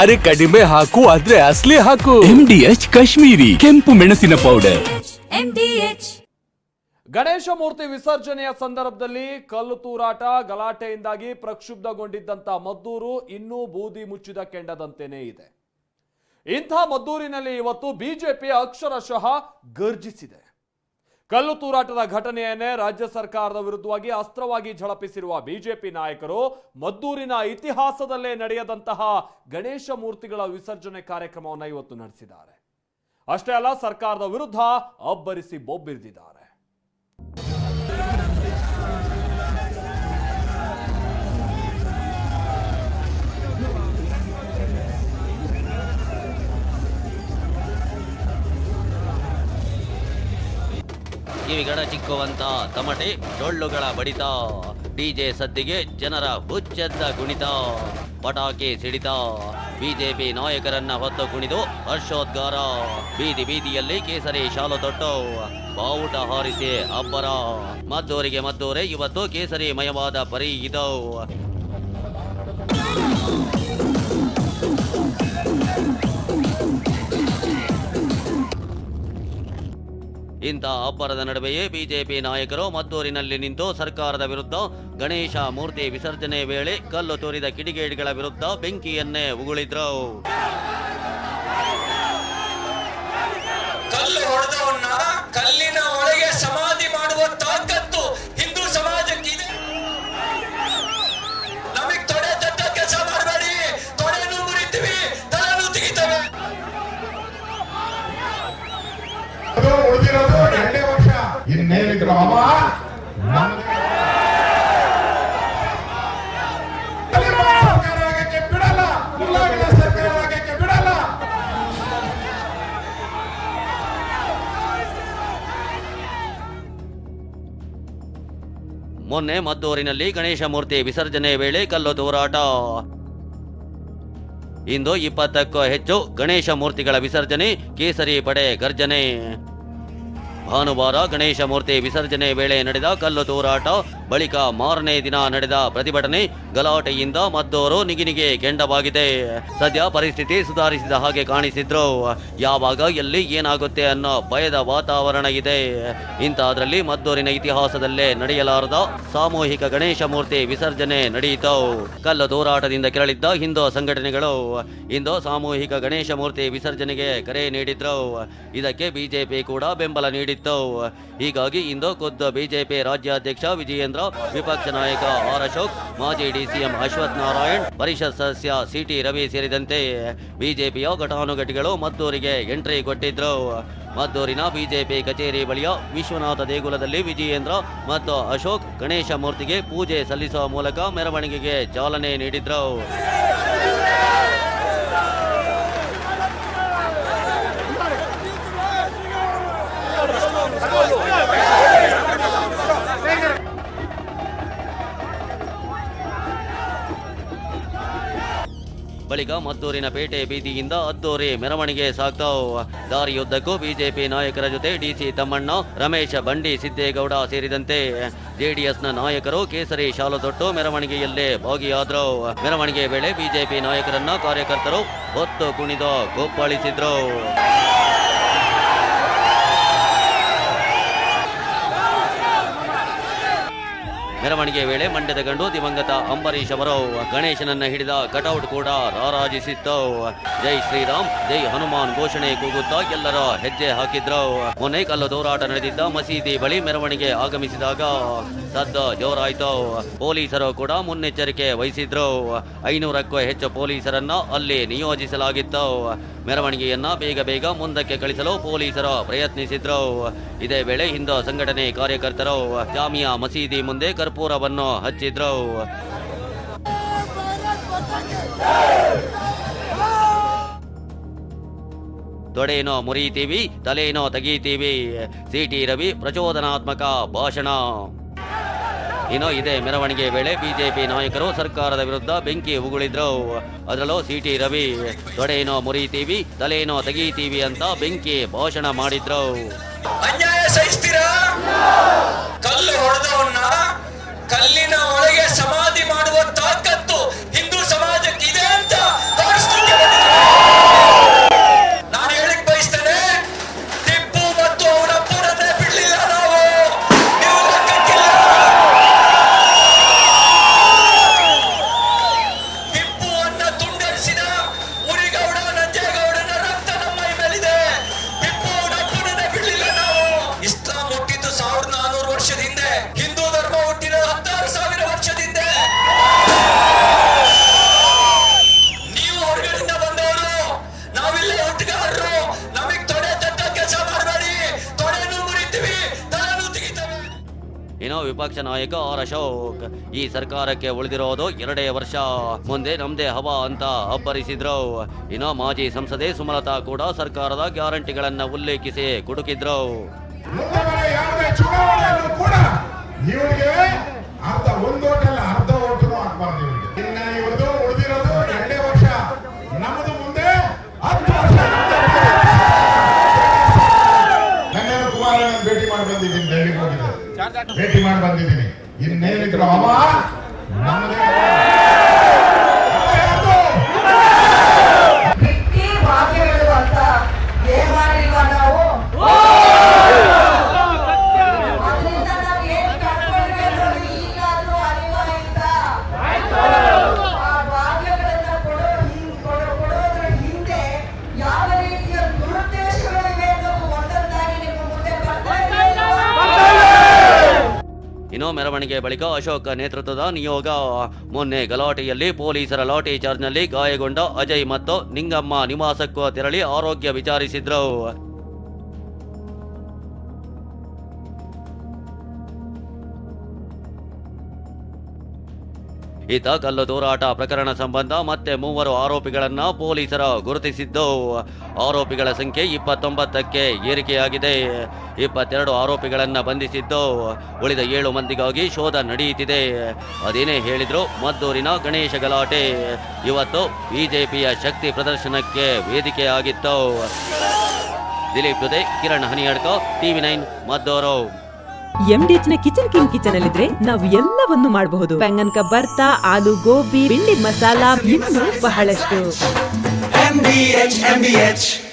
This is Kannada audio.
ಖಾರ ಕಡಿಮೆ ಹಾಕು ಆದ್ರೆ ಅಸಲಿ ಹಾಕು. MDH ಕಾಶ್ಮೀರಿ ಕೆಂಪು ಮೆಣಸಿನ ಪೌಡರ್. ಗಣೇಶ ಮೂರ್ತಿ ವಿಸರ್ಜನೆಯ ಸಂದರ್ಭದಲ್ಲಿ ಕಲ್ಲು ತೂರಾಟ ಗಲಾಟೆಯಿಂದಾಗಿ ಪ್ರಕ್ಷುಬ್ಧಗೊಂಡಿದ್ದಂತ ಮದ್ದೂರು ಇನ್ನೂ ಬೂದಿ ಮುಚ್ಚಿದ ಕೆಂಡದಂತೆಯೇ ಇದೆ. ಇಂಥ ಮದ್ದೂರಿನಲ್ಲಿ ಇವತ್ತು ಬಿಜೆಪಿ ಅಕ್ಷರಶಃ ಗರ್ಜಿಸಿದೆ. ಕಲ್ಲು ತೂರಾಟದ ಘಟನೆಯನ್ನೇ ರಾಜ್ಯ ಸರ್ಕಾರದ ವಿರುದ್ಧವಾಗಿ ಅಸ್ತ್ರವಾಗಿ ಝಳಪಿಸಿರುವ ಬಿಜೆಪಿ ನಾಯಕರು ಮದ್ದೂರಿನ ಇತಿಹಾಸದಲ್ಲೇ ನಡೆಯದಂತಹ ಗಣೇಶ ಮೂರ್ತಿಗಳ ವಿಸರ್ಜನೆ ಕಾರ್ಯಕ್ರಮವನ್ನು ಇವತ್ತು ನಡೆಸಿದ್ದಾರೆ. ಅಷ್ಟೇ ಅಲ್ಲ, ಸರ್ಕಾರದ ವಿರುದ್ಧ ಅಬ್ಬರಿಸಿ ಬೊಬ್ಬಿರಿದಿದ್ದಾರೆ. ಕಿವಿಗಡ ಚಿಕ್ಕುವಂತ ತಮಟೆ ಡೊಳ್ಳುಗಳ ಬಡಿತ, ಡಿಜೆ ಸದ್ದಿಗೆ ಜನರ ಹುಚ್ಚೆದ್ದ ಕುಣಿತ, ಪಟಾಕಿ ಸಿಡಿತ, ಬಿಜೆಪಿ ನಾಯಕರನ್ನ ಹೊತ್ತು ಕುಣಿದು ಹರ್ಷೋದ್ಗಾರ, ಬೀದಿ ಬೀದಿಯಲ್ಲಿ ಕೇಸರಿ ಶಾಲು ತೊಟ್ಟು ಬಾವುಟ ಹಾರಿಸಿ ಅಬ್ಬರ. ಮದ್ದೂರಿಗೆ ಮದ್ದೂರೇ ಇವತ್ತು ಕೇಸರಿ ಮಯವಾದ ಪರಿ ಇದು. ಇಂಥ ಅಬ್ಬರದ ನಡುವೆಯೇ ಬಿಜೆಪಿ ನಾಯಕರು ಮದ್ದೂರಿನಲ್ಲಿ ನಿಂತು ಸರ್ಕಾರದ ವಿರುದ್ಧ ಗಣೇಶ ಮೂರ್ತಿ ವಿಸರ್ಜನೆ ವೇಳೆ ಕಲ್ಲು ತೋರಿದ ಕಿಡಿಗೇಡಿಗಳ ವಿರುದ್ಧ ಬೆಂಕಿಯನ್ನೇ ಉಗುಳಿದ್ರು. ಕಲ್ಲು ಹೊಡೆದವನ್ನ ಕಲ್ಲಿನ ಒಳಗೆ ಸಮಾಧಿ ಮಾಡುವ ತಾಕತ್ತು ಹಿಂದೂ ಸಮಾಜಕ್ಕಿದೆ. ನಮಗ್ ತೊಡೆ ತಟ್ಟ ಕೆಲಸ ಮಾಡಬೇಡಿ, ತೊಡೆನೂ ಮುರಿತೀವಿ, ತಲೆನೂ ತೆಗಿತೇವೆ. ಉಳಿದಿರೋದು 2 ವರ್ಷ. ಇನ್ನೇನಿದ್ರು ಸರ್ಕಾರ ಆಗಕ್ಕೆ ಬಿಡಲ್ಲ, ಸರ್ಕಾರ ಆಗಕ್ಕೆ ಬಿಡಲ್ಲ. ಮೊನ್ನೆ ಮದ್ದೂರಿನಲ್ಲಿ ಗಣೇಶ ಮೂರ್ತಿ ವಿಸರ್ಜನೆ ವೇಳೆ ಕಲ್ಲು ತೂರಾಟ. ಇಂದು 20ಕ್ಕೂ ಹೆಚ್ಚು ಗಣೇಶ ಮೂರ್ತಿಗಳ ವಿಸರ್ಜನೆ, ಕೇಸರಿ ಪಡೆ ಗರ್ಜನೆ. ಭಾನುವಾರ ಗಣೇಶ ಮೂರ್ತಿ ವಿಸರ್ಜನೆ ವೇಳೆ ನಡೆದ ಕಲ್ಲು ತೂರಾಟ ಬಳಿಕ ಮಾರನೇ ದಿನ ನಡೆದ ಪ್ರತಿಭಟನೆ ಗಲಾಟೆಯಿಂದ ಮದ್ದೂರು ನಿಗಿನಿಗೆ ಕೆಂಡವಾಗಿದೆ. ಸದ್ಯ ಪರಿಸ್ಥಿತಿ ಸುಧಾರಿಸಿದ ಹಾಗೆ ಕಾಣಿಸಿದ್ರು. ಯಾವಾಗ ಎಲ್ಲಿ ಏನಾಗುತ್ತೆ ಅನ್ನೋ ಭಯದ ವಾತಾವರಣ ಇದೆ. ಇಂಥದ್ರಲ್ಲಿ ಮದ್ದೂರಿನ ಇತಿಹಾಸದಲ್ಲೇ ನಡೆಯಲಾರದ ಸಾಮೂಹಿಕ ಗಣೇಶ ಮೂರ್ತಿ ವಿಸರ್ಜನೆ ನಡೆಯಿತು. ಕಲ್ಲು ತೂರಾಟದಿಂದ ಕೆರಳಿದ್ದ ಹಿಂದೂ ಸಂಘಟನೆಗಳು ಇಂದು ಸಾಮೂಹಿಕ ಗಣೇಶ ಮೂರ್ತಿ ವಿಸರ್ಜನೆಗೆ ಕರೆ ನೀಡಿದ್ರು. ಇದಕ್ಕೆ ಬಿಜೆಪಿ ಕೂಡ ಬೆಂಬಲ ನೀಡಿತ್ತು. ಹೀಗಾಗಿ ಇಂದು ಖುದ್ದು ಬಿಜೆಪಿ ರಾಜ್ಯಾಧ್ಯಕ್ಷ ವಿಜಯೇಂದ್ರ, ವಿಪಕ್ಷ ನಾಯಕ ಆರ್ ಅಶೋಕ್, ಮಾಜಿ ಡಿಸಿಎಂ ಅಶ್ವಥ್ ನಾರಾಯಣ್, ಪರಿಷತ್ ಸದಸ್ಯ ಸಿಟಿ ರವಿ ಸೇರಿದಂತೆ ಬಿಜೆಪಿಯ ಘಟಾನುಘಟಿಗಳು ಮದ್ದೂರಿಗೆ ಎಂಟ್ರಿ ಕೊಟ್ಟಿದ್ರು. ಮದ್ದೂರಿನ ಬಿಜೆಪಿ ಕಚೇರಿ ಬಳಿಯ ವಿಶ್ವನಾಥ ದೇಗುಲದಲ್ಲಿ ವಿಜಯೇಂದ್ರ ಮತ್ತು ಅಶೋಕ್ ಗಣೇಶ ಮೂರ್ತಿಗೆ ಪೂಜೆ ಸಲ್ಲಿಸುವ ಮೂಲಕ ಮೆರವಣಿಗೆಗೆ ಚಾಲನೆ ನೀಡಿದ್ರು. ಬಳಿಕ ಮದ್ದೂರಿನ ಪೇಟೆ ಬೀದಿಯಿಂದ ಅದ್ದೂರಿ ಮೆರವಣಿಗೆ ಸಾಗ್ತಾವ್. ದಾರಿಯುದ್ದಕ್ಕೂ ಬಿಜೆಪಿ ನಾಯಕರ ಜೊತೆ ಡಿಸಿ ತಮ್ಮಣ್ಣ, ರಮೇಶ ಬಂಡಿ ಸಿದ್ದೇಗೌಡ ಸೇರಿದಂತೆ ಜೆಡಿಎಸ್ನ ನಾಯಕರು ಕೇಸರಿ ಶಾಲು ತೊಟ್ಟು ಮೆರವಣಿಗೆಯಲ್ಲೇ ಭಾಗಿಯಾದ್ರು. ಮೆರವಣಿಗೆ ವೇಳೆ ಬಿಜೆಪಿ ನಾಯಕರನ್ನ ಕಾರ್ಯಕರ್ತರು ಹೊತ್ತು ಕುಣಿದು ಗೋಪಾಳಿಸಿದ್ರು. ಮೆರವಣಿಗೆ ವೇಳೆ ಮಂಡ್ಯದ ಗಂಡು ದಿವಂಗತ ಅಂಬರೀಶ್ ಅವರು ಗಣೇಶನನ್ನ ಹಿಡಿದ ಕಟೌಟ್ ಕೂಡ ರಾರಾಜಿಸಿತ್ತು. ಜೈ ಶ್ರೀರಾಮ್, ಜೈ ಹನುಮಾನ್ ಘೋಷಣೆ ಕೂಗುತ್ತಾ ಎಲ್ಲರ ಹೆಜ್ಜೆ ಹಾಕಿದ್ರು. ಮೊನ್ನೆ ಕಲ್ಲು ತೂರಾಟ ನಡೆದಿದ್ದ ಮಸೀದಿ ಬಳಿ ಮೆರವಣಿಗೆ ಆಗಮಿಸಿದಾಗ ಸದ್ದು ಜೋರಾಯಿತು. ಪೊಲೀಸರು ಕೂಡ ಮುನ್ನೆಚ್ಚರಿಕೆ ವಹಿಸಿದ್ರು. 500ಕ್ಕೂ ಹೆಚ್ಚು ಪೊಲೀಸರನ್ನ ಅಲ್ಲಿ ನಿಯೋಜಿಸಲಾಗಿತ್ತು. ಮೆರವಣಿಗೆಯನ್ನ ಬೇಗ ಮುಂದಕ್ಕೆ ಕಳಿಸಲು ಪೊಲೀಸರು ಪ್ರಯತ್ನಿಸಿದ್ರು. ಇದೇ ವೇಳೆ ಹಿಂದೂ ಸಂಘಟನೆ ಕಾರ್ಯಕರ್ತರು ಜಾಮಿಯಾ ಮಸೀದಿ ಮುಂದೆ ಕರ್ಪೂರವನ್ನು ಹಚ್ಚಿದ್ರು. ತೊಡೆನೋ ಮುರಿತೀವಿ, ತಲೆನೋ ತೆಗೀತೀವಿ, ಸಿಟಿ ರವಿ ಪ್ರಚೋದನಾತ್ಮಕ ಭಾಷಣ. ಇನ್ನು ಇದೇ ಮೆರವಣಿಗೆ ವೇಳೆ ಬಿಜೆಪಿ ನಾಯಕರು ಸರ್ಕಾರದ ವಿರುದ್ಧ ಬೆಂಕಿ ಉಗುಳಿದ್ರು. ಅದರಲ್ಲೂ ಸಿಟಿ ರವಿ ತೊಡೆನೋ ಮುರಿತೀವಿ, ತಲೆನೋ ತೆಗೀತೀವಿ ಅಂತ ಬೆಂಕಿ ಭಾಷಣ ಮಾಡಿದ್ರು. ಅನ್ಯಾಯ ಸಹಿಸ್ತೀರಾ? ಕಲ್ಲು ಹೊಡೆದವನ್ನ ಕಲ್ಲಿನ ಒಳಗೆ ಸಮಾಧಿ ಮಾಡುವ ತಾಕತ್ತು ಹಿಂದೂ ಸಮಾಜಕ್ಕಿದೆ ಅಂತ ತೋರಿಸ್ಲಿಕ್ಕೆ ವಿಪಕ್ಷ ನಾಯಕ ಆರ್ ಅಶೋಕ್. ಈ ಸರ್ಕಾರಕ್ಕೆ ಉಳಿದಿರೋದು 2 ವರ್ಷ, ಮುಂದೆ ನಮ್ದೇ ಹವಾ ಅಂತ ಅಬ್ಬರಿಸಿದ್ರು. ಇನ್ನು ಮಾಜಿ ಸಂಸದೆ ಸುಮಲತಾ ಕೂಡ ಸರ್ಕಾರದ ಗ್ಯಾರಂಟಿಗಳನ್ನ ಉಲ್ಲೇಖಿಸಿ ಕುಟುಕಿದ್ರು. ಮುಂದೆ ಬರೋ ಯಾವುದೇ ಚುನಾವಣೆಯಲ್ಲೂ ಕೂಡ ಇವರಿಗೆ ಒಂದು ಓಟಲ್ಲ ಅರ್ಧ ಓಟನು ಹಾಕ್ಬಾರ್ದು ಇವರಿಗೆ. ಇನ್ನ ಇವತ್ತು ಉಳಿದಿರೋದು 2 ವರ್ಷ, ನಮ್ಮದು ಮುಂದೆ 10 ವರ್ಷ. ನನ್ನ ಕುಮಾರಣ್ಣ ಭೇಟಿ ಮಾಡಿ ಬಂದಿದ್ದೀನಿ, ಡೆಲ್ಲಿಗೆ ಹೋಗಿದ್ದೆ, ಭೇಟಿ ಮಾಡಿ ಬಂದಿದ್ದೀನಿ. ಇನ್ನೇನಿದ್ರು ಅವ ನಮ್ಮದೇ ಭಾಗ್ಯಗಳು ಅಂತ ಏನ್ ಮಾಡಿಲ್ವಾ ನಾವು? ಅದರಿಂದ ನಾವು ಏನ್ ಕಳ್ಕೊಂಡ್ವಿ ಅನ್ನೋದು ಈಗಾದ್ರೂ ಅರಿವು ಆಯ್ತಾ? ಆ ಭಾಗ್ಯಗಳನ್ನ ಕೊಡೋದ್ರ ಹಿಂದೆ ಯಾವ ರೀತಿಯ ದುರುದ್ದೇಶಗಳಿವೆ ಅನ್ನೋದು ಒಂದೊಂದಾಗಿ ನಿಮ್ಮ ಮುಂದೆ ಬರ್ತಾ ಇದೆ. ಇನ್ನು ಮೆರವಣಿಗೆ ಬಳಿಕ ಅಶೋಕ್ ನೇತೃತ್ವದ ನಿಯೋಗ ಮೊನ್ನೆ ಗಲಾಟೆಯಲ್ಲಿ ಪೊಲೀಸರ ಲಾಠಿ ಚಾರ್ಜ್ನಲ್ಲಿ ಗಾಯಗೊಂಡ ಅಜಯ್ ಮತ್ತು ನಿಂಗಮ್ಮ ನಿವಾಸಕ್ಕೂ ತೆರಳಿ ಆರೋಗ್ಯ ವಿಚಾರಿಸಿದ್ರು. ಈತ ಕಲ್ಲು ತೂರಾಟ ಪ್ರಕರಣ ಸಂಬಂಧ ಮತ್ತೆ 3 ಆರೋಪಿಗಳನ್ನ ಪೊಲೀಸರ ಗುರುತಿಸಿದ್ದು. ಆರೋಪಿಗಳ ಸಂಖ್ಯೆ 29ಕ್ಕೆ ಏರಿಕೆಯಾಗಿದೆ. 22 ಆರೋಪಿಗಳನ್ನ ಬಂಧಿಸಿದ್ದು. ಉಳಿದ 7 ಮಂದಿಗಾಗಿ ಶೋಧ ನಡೆಯುತ್ತಿದೆ. ಅದೇನೇ ಹೇಳಿದ್ರು ಮದ್ದೂರಿನ ಗಣೇಶ ಗಲಾಟೆ ಇವತ್ತು ಬಿಜೆಪಿಯ ಶಕ್ತಿ ಪ್ರದರ್ಶನಕ್ಕೆ ವೇದಿಕೆಯಾಗಿತ್ತು. ದಿಲೀಪ್ ಜೊತೆ ಕಿರಣ್ ಹನಿಯಡ್ಕ, TV9 ಮದ್ದೂರು. MDH ನ ಕಿಚನ್ ಕಿಂಗ್ ಕಿಚನ್ ಅಲ್ಲಿದ್ರೆ ನಾವು ಎಲ್ಲವನ್ನು ಮಾಡಬಹುದು. ಬೆಂಗನ್ ಕ ಬರ್ತಾ, ಆಲೂ ಗೋಬಿ, ಭಿಂಡಿ ಮಸಾಲಾ, ಇನ್ನೂ ಬಹಳಷ್ಟು.